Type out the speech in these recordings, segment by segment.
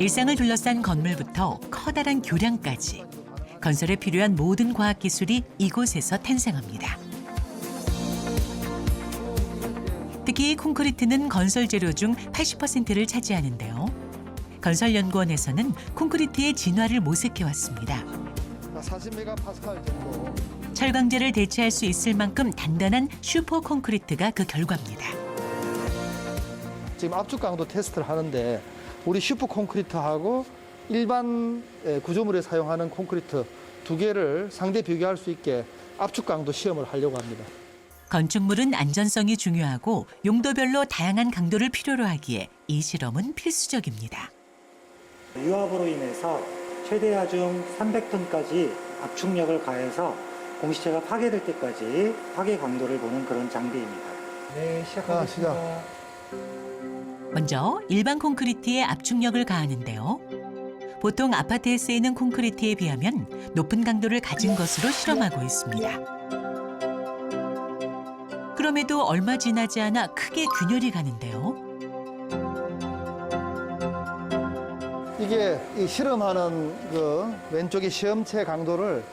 일상을 둘러싼 건물부터 커다란 교량까지 건설에 필요한 모든 과학기술이 이곳에서 탄생합니다. 특히 콘크리트는 건설 재료 중 80%를 차지하는데요. 건설연구원에서는 콘크리트의 진화를 모색해왔습니다. 40메가파스칼 정도. 철강제를 대체할 수 있을 만큼 단단한 슈퍼 콘크리트가 그 결과입니다. 지금 압축 강도 테스트를 하는데 우리 슈퍼 콘크리트하고 일반 구조물에 사용하는 콘크리트 두 개를 상대 비교할 수 있게 압축 강도 시험을 하려고 합니다. 건축물은 안전성이 중요하고 용도별로 다양한 강도를 필요로 하기에 이 실험은 필수적입니다. 유압으로 인해서 최대 하중 300톤까지 압축력을 가해서 공시체가 파괴될 때까지 파괴 강도를 보는 그런 장비입니다. 네, 시작하겠습니다. 먼저 일반 콘크리트에 압축력을 가하는데요. 보통 아파트에 쓰이는 콘크리트에 비하면 높은 강도를 가진 것으로 실험하고 있습니다. 그럼에도 얼마 지나지 않아 크게 균열이 가는데요. 이게 이 실험하는 그 왼쪽의 시험체 강도를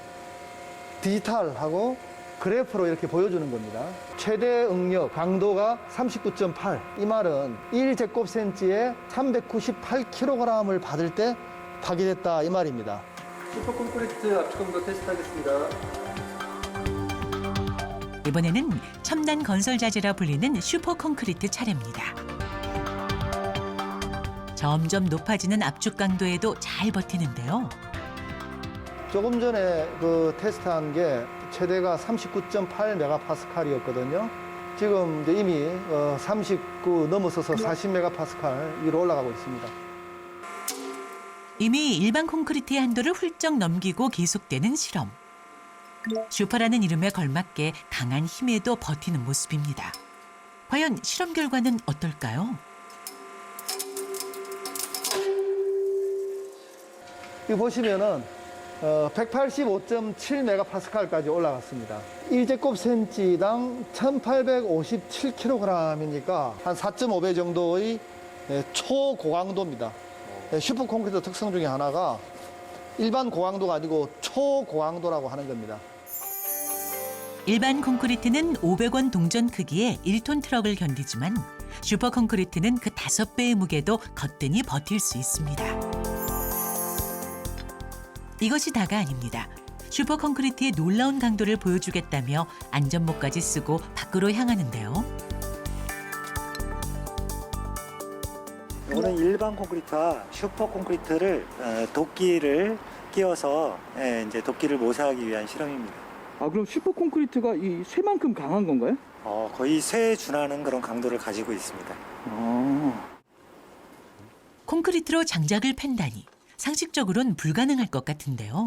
디지털하고 그래프로 이렇게 보여주는 겁니다. 최대 응력 강도가 39.8. 이 말은 1제곱센치에 398kg을 받을 때 파괴됐다 이 말입니다. 슈퍼 콘크리트 압축 강도 테스트하겠습니다. 이번에는 첨단 건설 자재라 불리는 슈퍼 콘크리트 차례입니다. 점점 높아지는 압축 강도에도 잘 버티는데요. 조금 전에 그 테스트한 게 최대가 39.8메가파스칼이었거든요. 지금 이제 이미 39 넘어서서 40메가파스칼 위로 올라가고 있습니다. 이미 일반 콘크리트의 한도를 훌쩍 넘기고 계속되는 실험. 슈퍼라는 이름에 걸맞게 강한 힘에도 버티는 모습입니다. 과연 실험 결과는 어떨까요? 이 보시면은 185.7메가파스칼까지 올라갔습니다. 1제곱센치당 1857kg이니까 한 4.5배 정도의 초고강도입니다. 슈퍼 콘크리트 특성 중에 하나가 일반 고강도가 아니고 초고강도라고 하는 겁니다. 일반 콘크리트는 500원 동전 크기의 1톤 트럭을 견디지만 슈퍼 콘크리트는 그 5배의 무게도 거뜬히 버틸 수 있습니다. 이것이 다가 아닙니다. 슈퍼 콘크리트의 놀라운 강도를 보여주겠다며 안전모까지 쓰고 밖으로 향하는데요. 이거는 일반 콘크리트와 슈퍼 콘크리트를 도끼를 끼워서 이제 도끼를 모사하기 위한 실험입니다. 아, 그럼 슈퍼 콘크리트가 이 쇠만큼 강한 건가요? 거의 쇠에 준하는 그런 강도를 가지고 있습니다. 콘크리트로 장작을 팬다니 상식적으로는 불가능할 것 같은데요.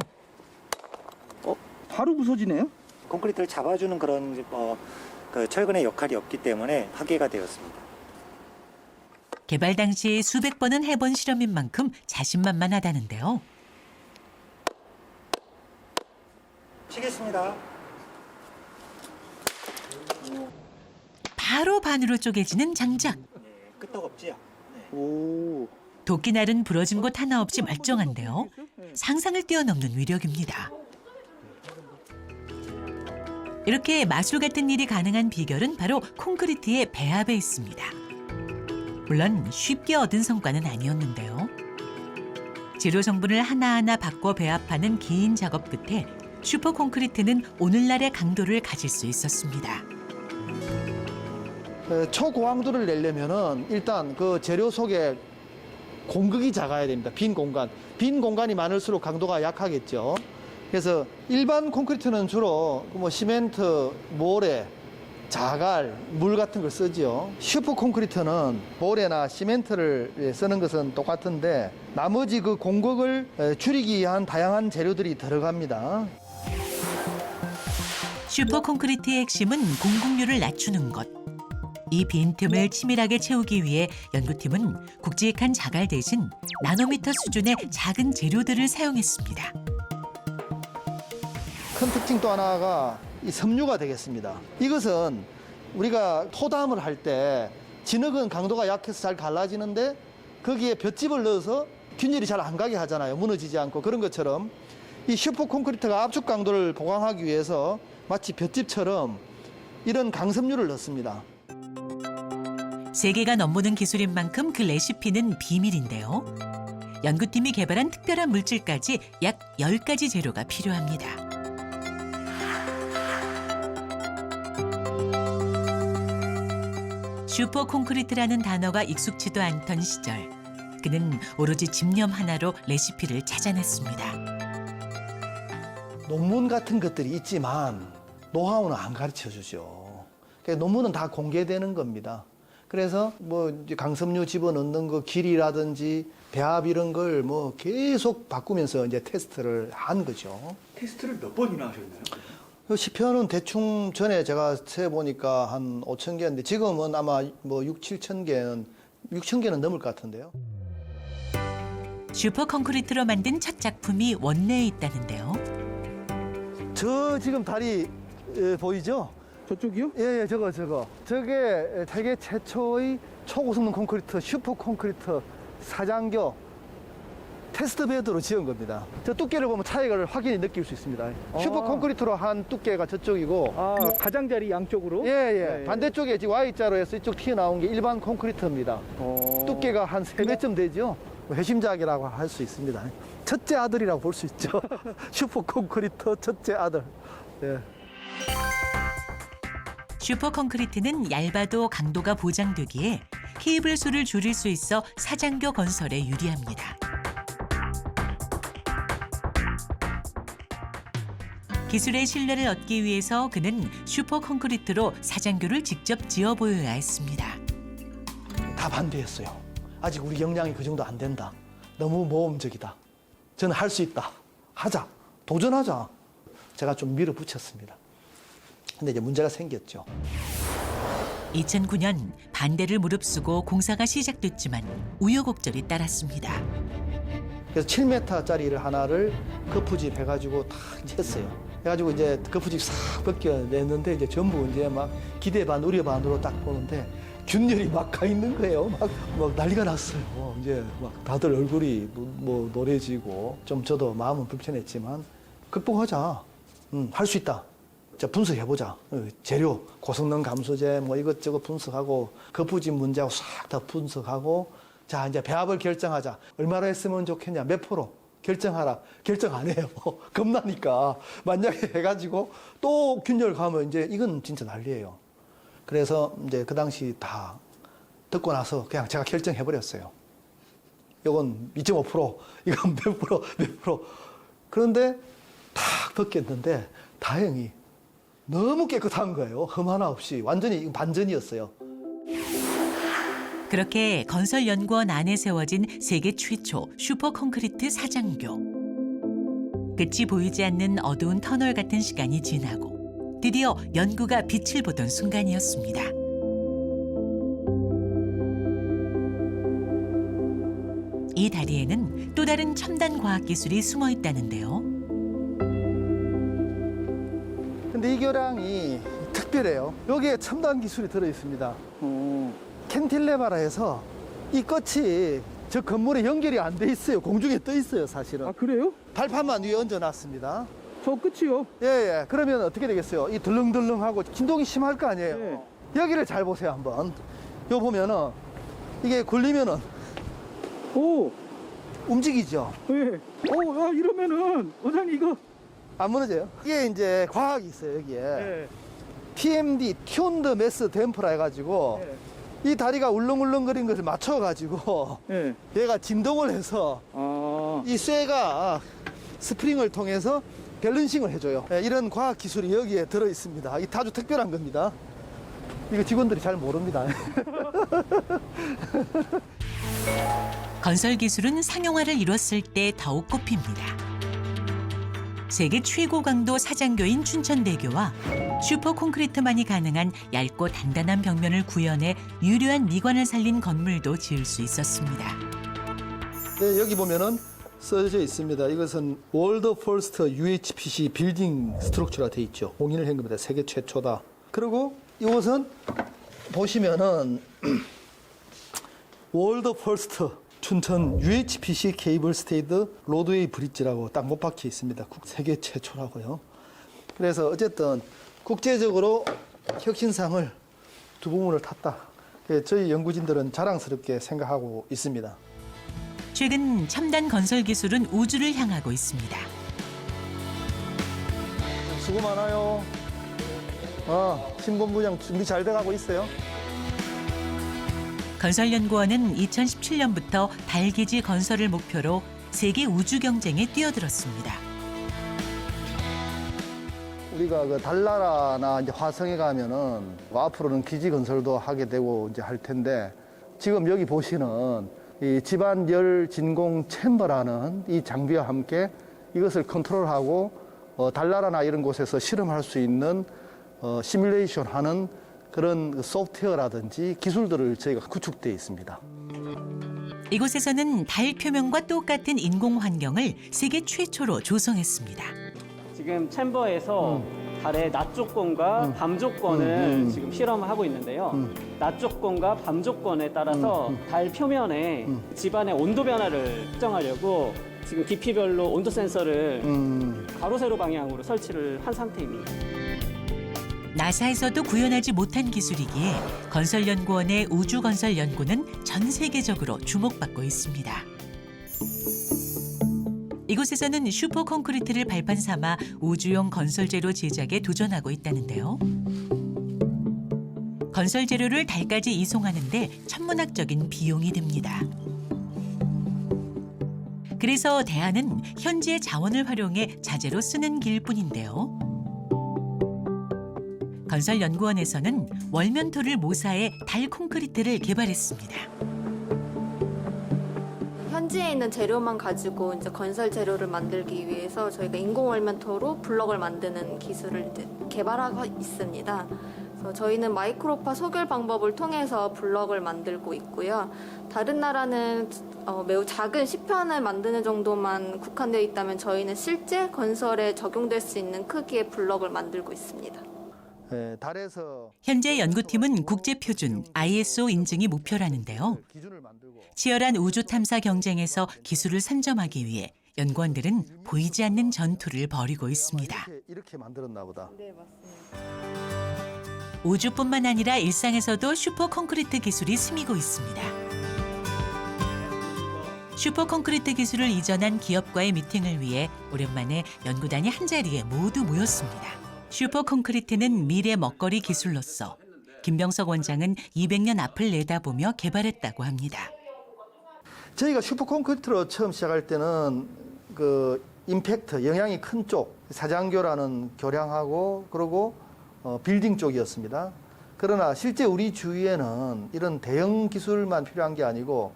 바로 부서지네요? 콘크리트를 잡아주는 그런 그 철근의 역할이 없기 때문에 파괴가 되었습니다. 개발 당시 수백 번은 해본 실험인 만큼 자신만만하다는데요. 치겠습니다. 바로 반으로 쪼개지는 장작. 끄떡없지요? 오. 도끼날은 부러진 곳 하나 없이 멀쩡한데요. 상상을 뛰어넘는 위력입니다. 이렇게 마술 같은 일이 가능한 비결은 바로 콘크리트의 배합에 있습니다. 물론 쉽게 얻은 성과는 아니었는데요. 재료 성분을 하나하나 바꿔 배합하는 긴 작업 끝에 슈퍼 콘크리트는 오늘날의 강도를 가질 수 있었습니다. 초고강도를 내려면은 일단 그 재료 속에 공극이 작아야 됩니다. 빈 공간. 빈 공간이 많을수록 강도가 약하겠죠. 그래서 일반 콘크리트는 주로 뭐 시멘트, 모래, 자갈, 물 같은 걸 쓰지요. 슈퍼 콘크리트는 모래나 시멘트를 쓰는 것은 똑같은데 나머지 그 공극을 줄이기 위한 다양한 재료들이 들어갑니다. 슈퍼 콘크리트의 핵심은 공급률을 낮추는 것. 이 빈틈을 치밀하게 채우기 위해 연구팀은 굵직한 자갈 대신 나노미터 수준의 작은 재료들을 사용했습니다. 큰 특징 또 하나가 이 섬유가 되겠습니다. 이것은 우리가 토담을 할 때 진흙은 강도가 약해서 잘 갈라지는데 거기에 볏짚을 넣어서 균열이 잘 안 가게 하잖아요. 무너지지 않고. 그런 것처럼 이 슈퍼 콘크리트가 압축 강도를 보강하기 위해서 마치 볏짚처럼 이런 강섬유를 넣습니다. 세계가 넘보는 기술인 만큼 그 레시피는 비밀인데요. 연구팀이 개발한 특별한 물질까지 약 10가지 재료가 필요합니다. 슈퍼 콘크리트라는 단어가 익숙지도 않던 시절, 그는 오로지 집념 하나로 레시피를 찾아냈습니다. 논문 같은 것들이 있지만 노하우는 안 가르쳐 주죠. 그러니까 논문은 다 공개되는 겁니다. 그래서 뭐 이제 강섬유 집어넣는 거 길이라든지 배합 이런 걸 뭐 계속 바꾸면서 이제 테스트를 한 거죠. 테스트를 몇 번이나 하셨나요? 10편은 대충 전에 제가 세보니까 한 5천 개인데 지금은 아마 뭐 6, 7천 개는 넘을 것 같은데요. 슈퍼 콘크리트로 만든 첫 작품이 원내에 있다는데요. 저 지금 다리 보이죠? 저쪽이요? 예, 저거. 저게 세계 최초의 초고성능 콘크리트, 슈퍼 콘크리트 사장교 테스트 베드로 지은 겁니다. 저 두께를 보면 차이를 확연히 느낄 수 있습니다. 슈퍼 콘크리트로 한 두께가 저쪽이고, 아, 가장자리 양쪽으로? 예. 반대쪽에 지금 Y자로 해서 이쪽 튀어나온 게 일반 콘크리트입니다. 두께가 한 3배쯤 되죠. 회심작이라고 할 수 있습니다. 첫째 아들이라고 볼 수 있죠. 슈퍼 콘크리트 첫째 아들. 예. 슈퍼 콘크리트는 얇아도 강도가 보장되기에 케이블 수를 줄일 수 있어 사장교 건설에 유리합니다. 기술의 신뢰를 얻기 위해서 그는 슈퍼 콘크리트로 사장교를 직접 지어 보여야 했습니다. 다 반대했어요. 아직 우리 역량이 그 정도 안 된다. 너무 모험적이다. 저는 할 수 있다. 하자. 도전하자. 제가 좀 밀어붙였습니다. 근데 이제 문제가 생겼죠. 2009년 반대를 무릅쓰고 공사가 시작됐지만 우여곡절이 따랐습니다. 그래서 7m짜리를 하나를 거푸집 해가지고 탁 했어요. 해가지고 이제 거푸집 싹 벗겨냈는데 이제 전부 이제 막 기대 반 우려 반으로 딱 보는데 균열이 막 가 있는 거예요. 막 난리가 났어요. 이제 막 다들 얼굴이 뭐 노래지고 좀 저도 마음은 불편했지만 극복하자. 할 수 있다. 자, 분석해보자. 재료, 고성능 감소제 뭐 이것저것 분석하고 거푸집 문제하고 싹 다 분석하고 자, 이제 배합을 결정하자. 얼마나 했으면 좋겠냐. 몇 프로 결정하라. 결정 안 해요. 겁나니까. 만약에 해가지고 또 균열 가면 이제 이건 진짜 난리예요. 그래서 이제 그 당시 다 듣고 나서 그냥 제가 결정해버렸어요. 이건 2.5%, 이건 몇 프로, 몇 프로. 그런데 탁 벗겼는데 다행히 너무 깨끗한 거예요. 흠 하나 없이. 완전히 반전이었어요. 그렇게 건설연구원 안에 세워진 세계 최초 슈퍼 콘크리트 사장교. 끝이 보이지 않는 어두운 터널 같은 시간이 지나고 드디어 연구가 빛을 보던 순간이었습니다. 이 다리에는 또 다른 첨단 과학 기술이 숨어 있다는데요. 근데 이 교량이 특별해요. 여기에 첨단 기술이 들어있습니다. 캔틸레바라 해서 이 끝이 저 건물에 연결이 안 돼 있어요. 공중에 떠 있어요, 사실은. 아, 그래요? 발판만 위에 얹어놨습니다. 저 끝이요? 예. 그러면 어떻게 되겠어요? 이 덜렁덜렁하고 진동이 심할 거 아니에요. 네. 여기를 잘 보세요, 한번. 요 보면은 이게 굴리면은 오, 움직이죠. 예. 오, 아, 이러면은 원장님 이거. 안 무너져요. 이게 이제 과학이 있어요, 여기에. 예. TMD, 튠드 매스 댐프라 해가지고 예. 이 다리가 울렁울렁거린 것을 맞춰가지고 예. 얘가 진동을 해서 아, 이 쇠가 스프링을 통해서 밸런싱을 해줘요. 예, 이런 과학 기술이 여기에 들어 있습니다. 이 아주 특별한 겁니다. 이거 직원들이 잘 모릅니다. 건설 기술은 상용화를 이뤘을 때 더욱 꼽힙니다. 세계 최고 강도 사장교인 춘천대교와 슈퍼 콘크리트만이 가능한 얇고 단단한 벽면을 구현해 유려한 미관을 살린 건물도 지을 수 있었습니다. 네, 여기 보면은 써져 있습니다. 이것은 월드 퍼스트 UHPC 빌딩 스트럭처가 돼 있죠. 공인을 한 겁니다. 세계 최초다. 그리고 이것은 보시면은 월드 퍼스트 춘천 UHPC 케이블 스테이드 로드웨이 브릿지라고 딱 못 박혀 있습니다. 세계 최초라고요. 그래서 어쨌든 국제적으로 혁신상을 두 부문을 탔다. 저희 연구진들은 자랑스럽게 생각하고 있습니다. 최근 첨단 건설 기술은 우주를 향하고 있습니다. 수고 많아요. 신본부장 준비 잘 돼가고 있어요. 건설연구원은 2017년부터 달기지 건설을 목표로 세계 우주 경쟁에 뛰어들었습니다. 우리가 그 달나라나 이제 화성에 가면은 앞으로는 기지 건설도 하게 되고 이제 할 텐데 지금 여기 보시는 이 집안 열 진공 챔버라는 이 장비와 함께 이것을 컨트롤하고 달나라나 이런 곳에서 실험할 수 있는 시뮬레이션 하는 그런 소프트웨어라든지 기술들을 저희가 구축되어 있습니다. 이곳에서는 달 표면과 똑같은 인공 환경을 세계 최초로 조성했습니다. 지금 챔버에서 달의 낮 조건과 밤 조건을 지금 실험을 하고 있는데요. 낮 조건과 밤 조건에 따라서 달 표면에 집안의 온도 변화를 측정하려고 지금 깊이별로 온도 센서를 가로 세로 방향으로 설치를 한 상태입니다. 나사에서도 구현하지 못한 기술이기에 건설연구원의 우주건설 연구는 전 세계적으로 주목받고 있습니다. 이곳에서는 슈퍼 콘크리트를 발판 삼아 우주용 건설 재료 제작에 도전하고 있다는데요. 건설 재료를 달까지 이송하는데 천문학적인 비용이 듭니다. 그래서 대안은 현지의 자원을 활용해 자재로 쓰는 길뿐인데요. 건설연구원에서는 월면토를 모사해 달 콘크리트를 개발했습니다. 현지에 있는 재료만 가지고 이제 건설 재료를 만들기 위해서 저희가 인공 월면토로 블럭을 만드는 기술을 이제 개발하고 있습니다. 그래서 저희는 마이크로파 소결 방법을 통해서 블럭을 만들고 있고요. 다른 나라는 매우 작은 시편을 만드는 정도만 국한되어 있다면 저희는 실제 건설에 적용될 수 있는 크기의 블럭을 만들고 있습니다. 달에서 현재 연구팀은 국제표준 ISO 인증이 목표라는데요. 기준을 만들고 치열한 우주 탐사 경쟁에서 기술을 선점하기 위해 연구원들은 보이지 않는 전투를 벌이고 있습니다. 이렇게 만들었나 보다. 네, 맞습니다. 우주뿐만 아니라 일상에서도 슈퍼 콘크리트 기술이 스미고 있습니다. 슈퍼 콘크리트 기술을 이전한 기업과의 미팅을 위해 오랜만에 연구단이 한자리에 모두 모였습니다. 슈퍼 콘크리트는 미래 먹거리 기술로서 김병석 원장은 200년 앞을 내다보며 개발했다고 합니다. 저희가 슈퍼 콘크리트로 처음 시작할 때는 그 임팩트, 영향이 큰 쪽, 사장교라는 교량하고 그리고 빌딩 쪽이었습니다. 그러나 실제 우리 주위에는 이런 대형 기술만 필요한 게 아니고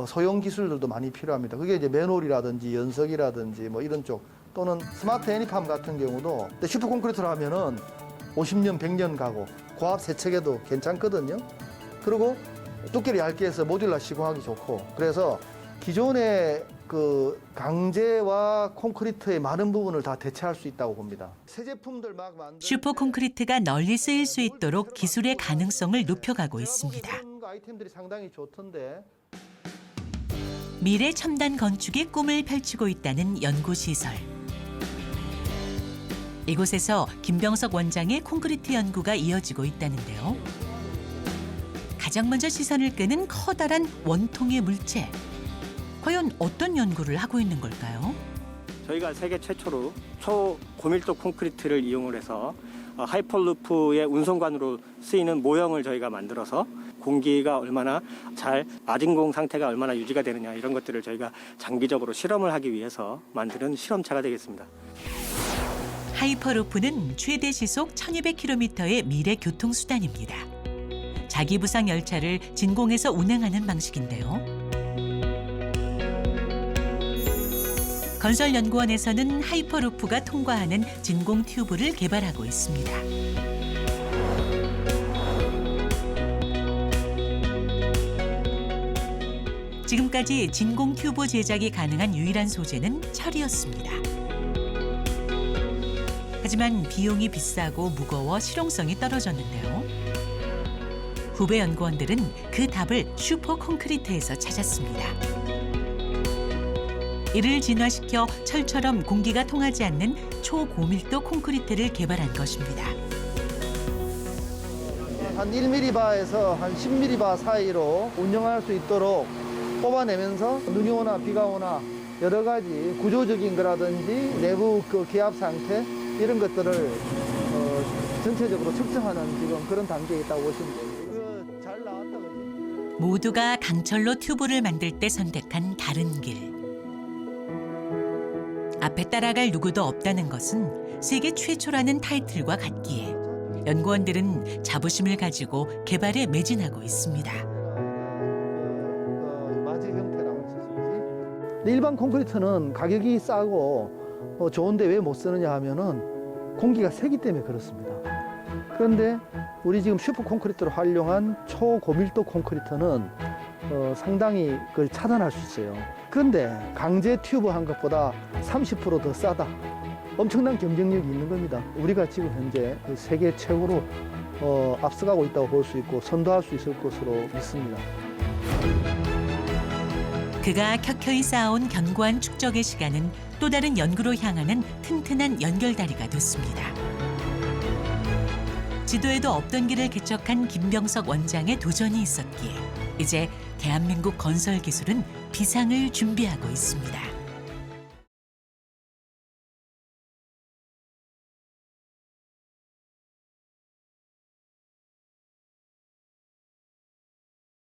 소형 기술들도 많이 필요합니다. 그게 이제 맨홀이라든지 연석이라든지 뭐 이런 쪽 또는 스마트 애니팜 같은 경우도 슈퍼 콘크리트로 하면은 50년, 100년 가고 고압 세척에도 괜찮거든요. 그리고 두께를 얇게 해서 모듈라 시공하기 좋고 그래서 기존의 그 강재와 콘크리트의 많은 부분을 다 대체할 수 있다고 봅니다. 새 제품들 막 만들 슈퍼 콘크리트가 널리 쓰일 수 있도록 기술의 가능성을 높여가고 있습니다. 아이템들이 상당히 좋던데. 미래 첨단 건축의 꿈을 펼치고 있다는 연구시설. 이곳에서 김병석 원장의 콘크리트 연구가 이어지고 있다는데요. 가장 먼저 시선을 끄는 커다란 원통의 물체. 과연 어떤 연구를 하고 있는 걸까요? 저희가 세계 최초로 초고밀도 콘크리트를 이용을 해서 하이퍼루프의 운송관으로 쓰이는 모형을 저희가 만들어서 공기가 얼마나 잘 아진공 상태가 얼마나 유지가 되느냐 이런 것들을 저희가 장기적으로 실험을 하기 위해서 만드는 실험차가 되겠습니다. 하이퍼루프는 최대 시속 1200km의 미래 교통수단입니다. 자기부상 열차를 진공에서 운행하는 방식인데요. 건설연구원에서는 하이퍼루프가 통과하는 진공 튜브를 개발하고 있습니다. 지금까지 진공 튜브 제작이 가능한 유일한 소재는 철이었습니다. 하지만 비용이 비싸고 무거워 실용성이 떨어졌는데요. 후배 연구원들은 그 답을 슈퍼 콘크리트에서 찾았습니다. 이를 진화시켜 철처럼 공기가 통하지 않는 초고밀도 콘크리트를 개발한 것입니다. 한 1mm 바에서 한 10mm 바 사이로 운영할 수 있도록 뽑아내면서 눈이 오나 비가 오나 여러 가지 구조적인 거라든지 내부 그 기압 상태 이런 것들을 전체적으로 측정하는 지금 그런 단계에 있다고 보시면 돼요. 이거 잘 나왔다 그지? 모두가 강철로 튜브를 만들 때 선택한 다른 길. 앞에 따라갈 누구도 없다는 것은 세계 최초라는 타이틀과 같기에 연구원들은 자부심을 가지고 개발에 매진하고 있습니다. 마제 형태라고 치지. 일반 콘크리트는 가격이 싸고 좋은데 왜 못 쓰느냐 하면은 공기가 세기 때문에 그렇습니다. 그런데 우리 지금 슈퍼 콘크리트로 활용한 초고밀도 콘크리트는 상당히 그걸 차단할 수 있어요. 그런데 강제 튜브 한 것보다 30% 더 싸다. 엄청난 경쟁력이 있는 겁니다. 우리가 지금 현재 세계 최고로 앞서가고 있다고 볼 수 있고 선도할 수 있을 것으로 믿습니다. 그가 켜켜이 쌓아온 견고한 축적의 시간은 또 다른 연구로 향하는 튼튼한 연결다리가 됐습니다. 지도에도 없던 길을 개척한 김병석 원장의 도전이 있었기에 이제 대한민국 건설 기술은 비상을 준비하고 있습니다.